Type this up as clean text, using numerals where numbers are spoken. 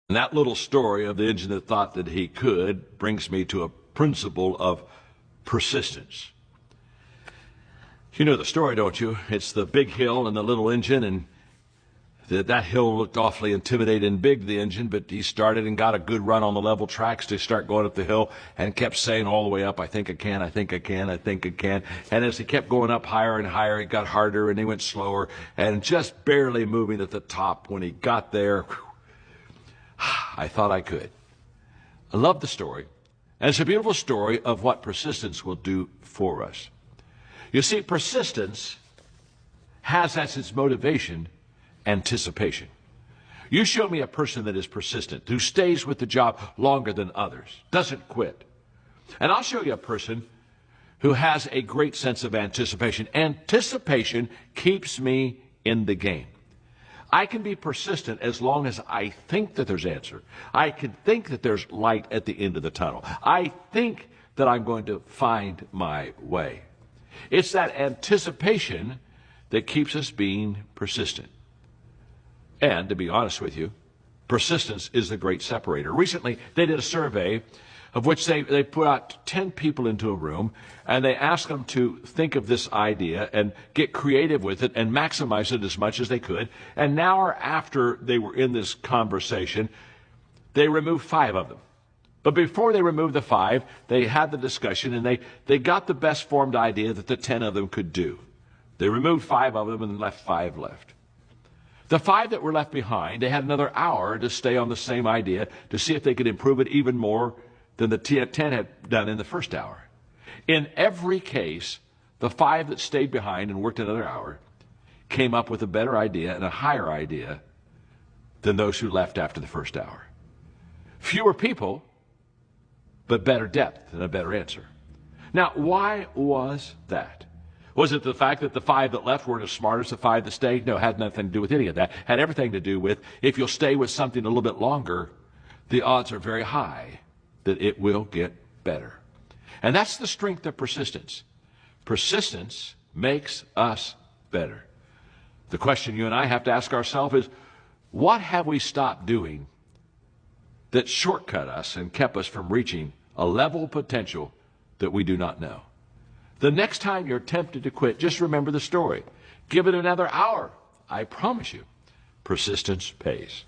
And that little story of the engine that thought that he could brings me to a principle of persistence. You know the story, don't you? It's the big hill and the little engine, and that hill looked awfully intimidating and big to the engine, but he started and got a good run on the level tracks to start going up the hill and kept saying all the way up, I think I can, I think I can, I think I can. And as he kept going up higher and higher, it got harder and he went slower and just barely moving at the top. When he got there, I thought I could. I love the story. And it's a beautiful story of what persistence will do for us. You see, persistence has as its motivation anticipation. You show me a person that is persistent, who stays with the job longer than others, doesn't quit. And I'll show you a person who has a great sense of anticipation. Anticipation keeps me in the game. I can be persistent as long as I think that there's answer. I can think that there's light at the end of the tunnel. I think that I'm going to find my way. It's that anticipation that keeps us being persistent. And to be honest with you, persistence is the great separator. Recently, they did a survey of which they put out 10 people into a room, and they asked them to think of this idea and get creative with it and maximize it as much as they could. And now, after they were in this conversation, they removed 5 of them. But before they removed the 5, they had the discussion, and they got the best formed idea that the 10 of them could do. They removed 5 of them and left 5 left. The 5 that were left behind, they had another hour to stay on the same idea to see if they could improve it even more than the 10 had done in the first hour. In every case, the 5 that stayed behind and worked another hour came up with a better idea and a higher idea than those who left after the first hour. Fewer people, but better depth and a better answer. Now, why was that? Was it the fact that the 5 that left weren't as smart as the 5 that stayed? No, it had nothing to do with any of that. It had everything to do with, if you'll stay with something a little bit longer, the odds are very high that it will get better. And that's the strength of persistence. Persistence makes us better. The question you and I have to ask ourselves is, what have we stopped doing that shortcut us and kept us from reaching a level of potential that we do not know? The next time you're tempted to quit, just remember the story. Give it another hour. I promise you, persistence pays.